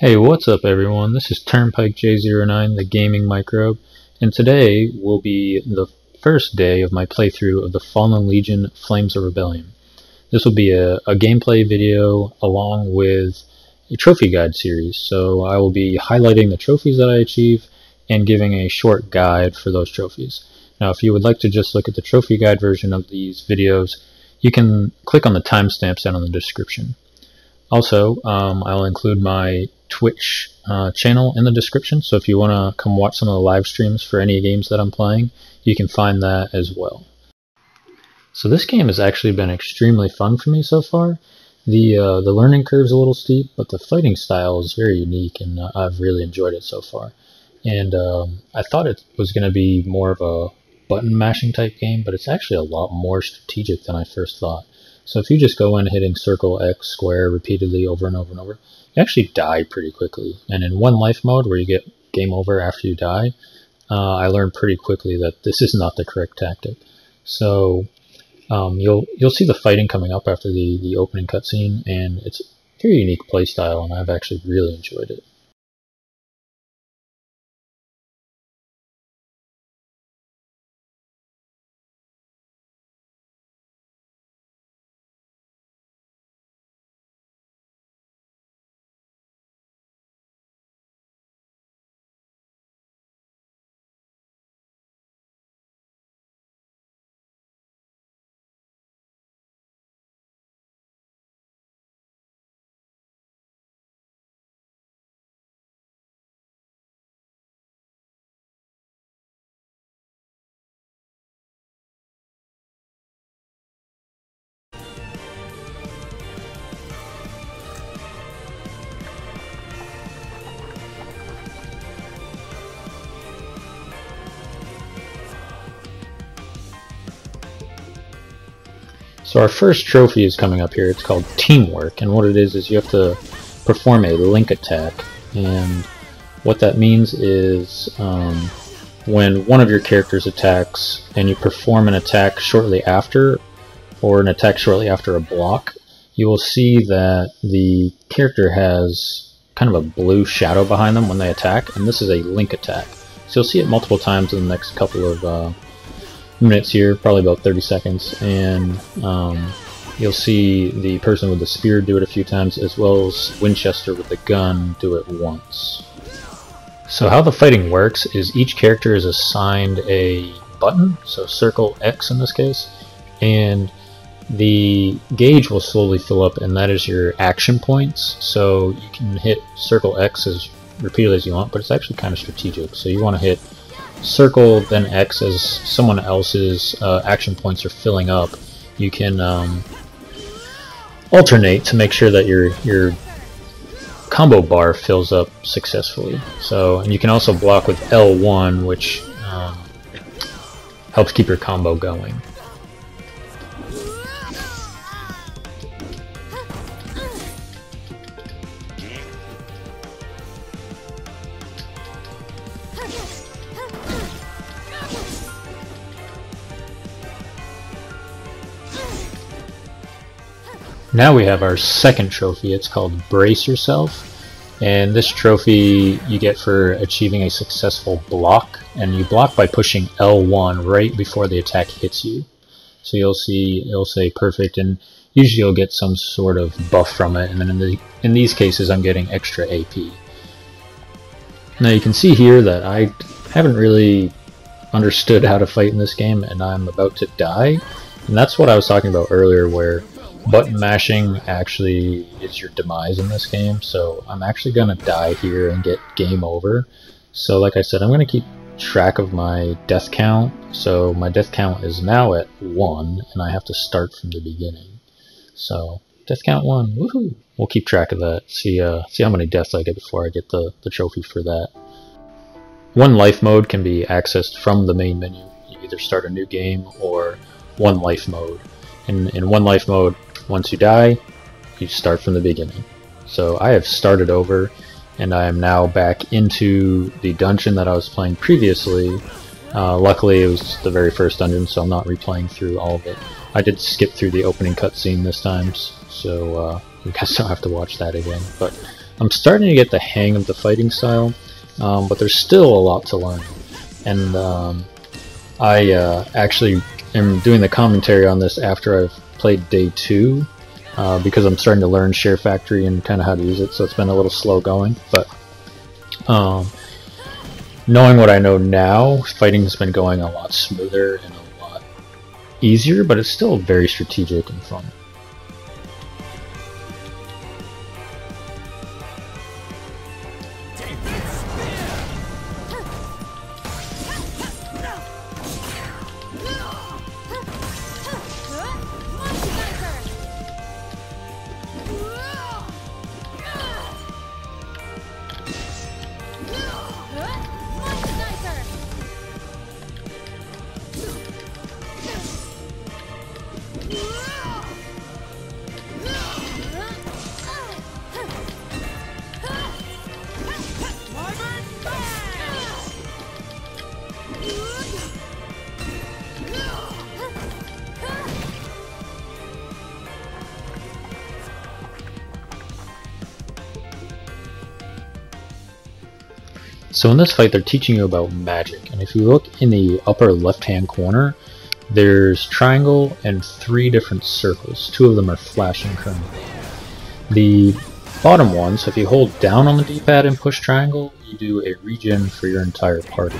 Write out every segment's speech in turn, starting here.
Hey, what's up everyone? This is Turnpike J09, the gaming microbe, and today will be the first day of my playthrough of the Fallen Legion Flames of Rebellion. This will be a gameplay video along with a trophy guide series, so I will be highlighting the trophies that I achieve and giving a short guide for those trophies. Now if you would like to just look at the trophy guide version of these videos, you can click on the timestamps down in the description. Also, I'll include my Twitch channel in the description, so if you want to come watch some of the live streams for any games that I'm playing, you can find that as well. So this game has actually been extremely fun for me so far. The learning curve is a little steep, but the fighting style is very unique, and I've really enjoyed it so far. And I thought it was going to be more of a button mashing type game, but it's actually a lot more strategic than I first thought. So if you just go in hitting circle, X, square repeatedly over and over and over, you actually die pretty quickly. And in one life mode where you get game over after you die, I learned pretty quickly that this is not the correct tactic. So you'll see the fighting coming up after the opening cutscene, and it's a very unique playstyle, and I've actually really enjoyed it. So our first trophy is coming up here. It's called Teamwork, and what it is you have to perform a link attack. And what that means is when one of your characters attacks and you perform an attack shortly after, or an attack shortly after a block, you will see that the character has kind of a blue shadow behind them when they attack, and this is a link attack. So you'll see it multiple times in the next couple of minutes here, probably about 30 seconds, and you'll see the person with the spear do it a few times, as well as Winchester with the gun do it once. So how the fighting works is each character is assigned a button, so circle X in this case, and the gauge will slowly fill up, and that is your action points. So you can hit circle X as repeatedly as you want, but it's actually kind of strategic. So you want to hit circle then X as someone else's action points are filling up. You can alternate to make sure that your combo bar fills up successfully. So, and you can also block with L1, which helps keep your combo going. Now we have our second trophy. It's called Brace Yourself, and this trophy you get for achieving a successful block, and you block by pushing L1 right before the attack hits you. So you'll see it'll say perfect, and usually you'll get some sort of buff from it, and then in these cases I'm getting extra AP. Now you can see here that I haven't really understood how to fight in this game, and I'm about to die, and that's what I was talking about earlier, where button mashing actually is your demise in this game. So I'm actually gonna die here and get game over. So like I said, I'm gonna keep track of my death count. So my death count is now at 1, and I have to start from the beginning. So death count 1, woohoo! We'll keep track of that. See how many deaths I get before I get the trophy for that. One life mode can be accessed from the main menu. You either start a new game or one life mode. In one life mode, once you die, you start from the beginning. So I have started over, and I am now back into the dungeon that I was playing previously. Luckily it was the very first dungeon, so I'm not replaying through all of it. I did skip through the opening cutscene this time, so you guys don't have to watch that again. But I'm starting to get the hang of the fighting style, but there's still a lot to learn. And I actually am doing the commentary on this after I've played day 2, because I'm starting to learn SHAREfactory and kind of how to use it, so it's been a little slow going. But knowing what I know now, fighting's been going a lot smoother and a lot easier, but it's still very strategic and fun. So in this fight, they're teaching you about magic, and if you look in the upper left-hand corner, there's triangle and 3 different circles. 2 of them are flashing currently. The bottom one, so if you hold down on the D-pad and push triangle, you do a regen for your entire party.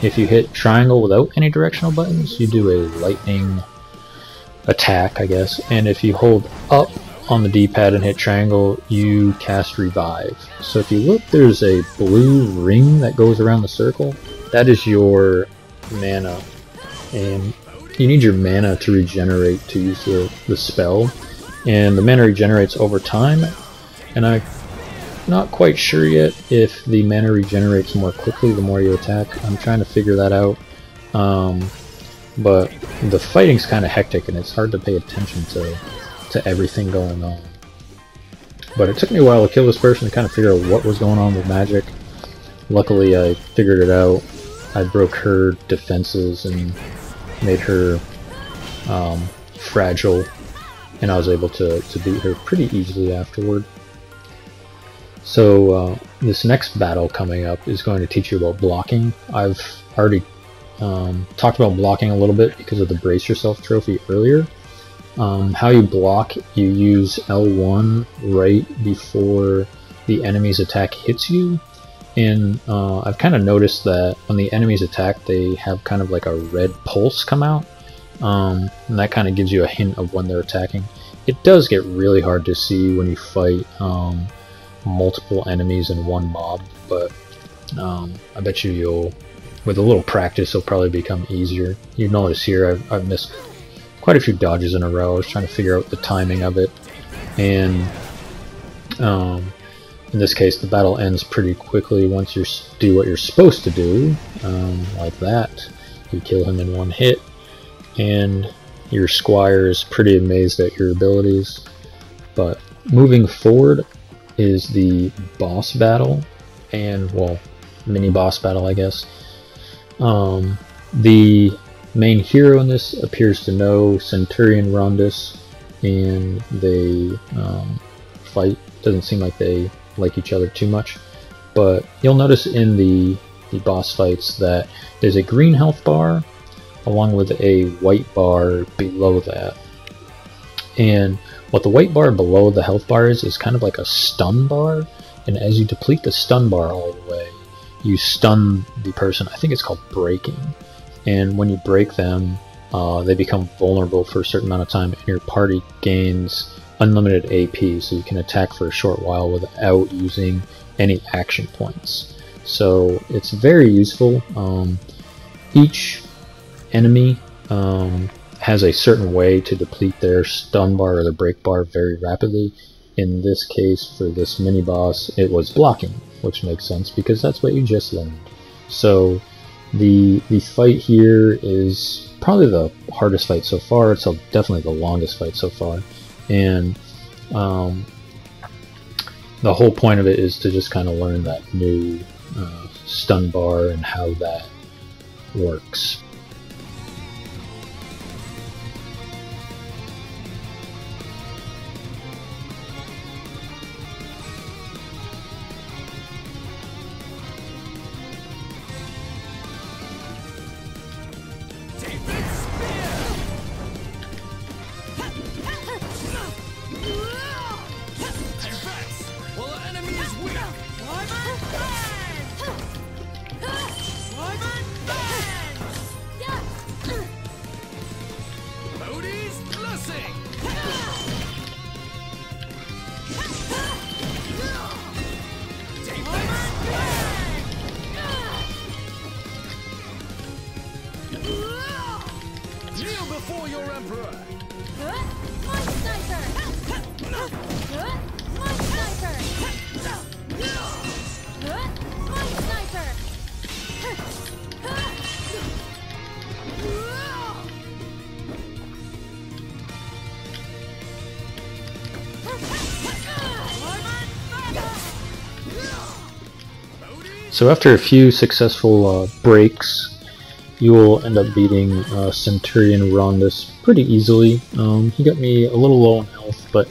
If you hit triangle without any directional buttons, you do a lightning attack, I guess, and if you hold up on the D-pad and hit triangle, you cast revive. So if you look, there's a blue ring that goes around the circle. That is your mana, and you need your mana to regenerate to use the spell, and the mana regenerates over time, and I'm not quite sure yet if the mana regenerates more quickly the more you attack. I'm trying to figure that out, but the fighting's kind of hectic and it's hard to pay attention to everything going on. But it took me a while to kill this person to kind of figure out what was going on with magic. Luckily I figured it out. I broke her defenses and made her fragile, and I was able to beat her pretty easily afterward. So this next battle coming up is going to teach you about blocking. I've already talked about blocking a little bit because of the Brace Yourself trophy earlier. How you block, you use L1 right before the enemy's attack hits you, and I've kind of noticed that when the enemies attack, they have kind of like a red pulse come out, and that kind of gives you a hint of when they're attacking. It does get really hard to see when you fight multiple enemies in one mob, but I bet you'll, with a little practice, it'll probably become easier. You notice here I've missed quite a few dodges in a row. I was trying to figure out the timing of it, and in this case the battle ends pretty quickly once you do what you're supposed to do, like that. You kill him in one hit, and your squire is pretty amazed at your abilities. But moving forward is the boss battle, and, well, mini boss battle, I guess. The main hero in this appears to know Centurion Rondus, and they fight. Doesn't seem like they like each other too much, but you'll notice in the boss fights that there's a green health bar along with a white bar below that, and what the white bar below the health bar is kind of like a stun bar, and as you deplete the stun bar all the way, you stun the person. I think it's called breaking. And when you break them, they become vulnerable for a certain amount of time, and your party gains unlimited AP, so you can attack for a short while without using any action points. So it's very useful. Each enemy has a certain way to deplete their stun bar or the break bar very rapidly. In this case, for this mini boss, it was blocking, which makes sense because that's what you just learned. So the fight here is probably the hardest fight so far. It's definitely the longest fight so far, and the whole point of it is to just kind of learn that new stun bar and how that works. So after a few successful breaks, you will end up beating Centurion Rondus pretty easily. He got me a little low on health, but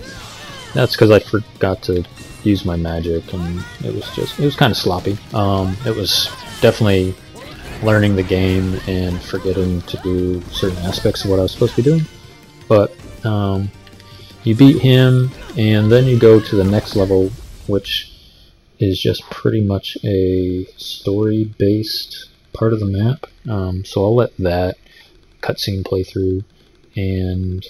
that's because I forgot to use my magic, and it was kind of sloppy. It was definitely learning the game and forgetting to do certain aspects of what I was supposed to be doing. But you beat him, and then you go to the next level, which is just pretty much a story-based part of the map. So I'll let that cutscene play through, and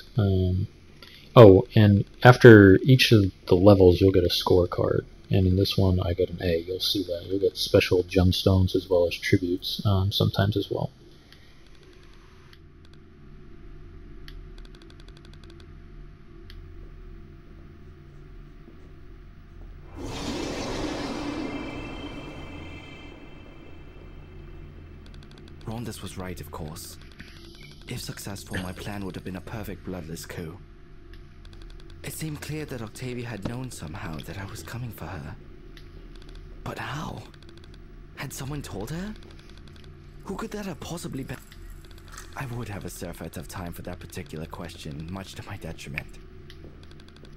oh, and after each of the levels you'll get a scorecard, and in this one I got an A. You'll see that. You'll get special gemstones as well as tributes sometimes as well. Rondus was right, of course. If successful, my plan would have been a perfect bloodless coup. It seemed clear that Octavia had known somehow that I was coming for her. But how? Had someone told her? Who could that have possibly been? I would have a surfeit of time for that particular question, much to my detriment.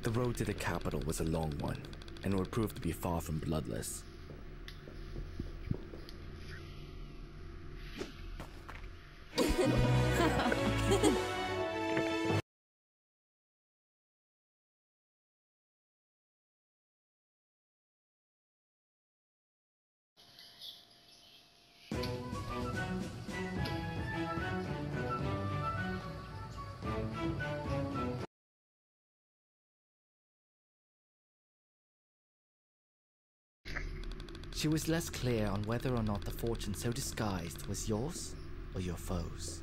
The road to the capital was a long one, and would prove to be far from bloodless. She was less clear on whether or not the fortune so disguised was yours or your foes.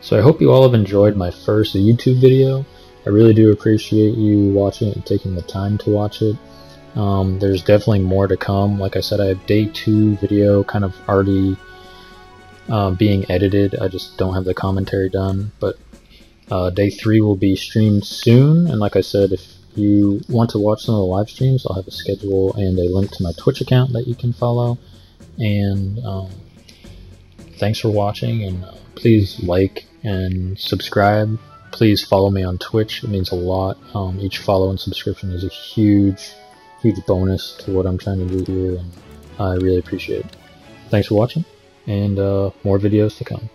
So I hope you all have enjoyed my first YouTube video. I really do appreciate you watching it and taking the time to watch it. There's definitely more to come. Like I said, I have day 2 video kind of already being edited. I just don't have the commentary done, but day 3 will be streamed soon. And like I said, if you want to watch some of the live streams, I'll have a schedule and a link to my Twitch account that you can follow. And thanks for watching, and please like and subscribe. Please follow me on Twitch. It means a lot. Each follow and subscription is a huge bonus to what I'm trying to do here, and I really appreciate it. Thanks for watching, and more videos to come.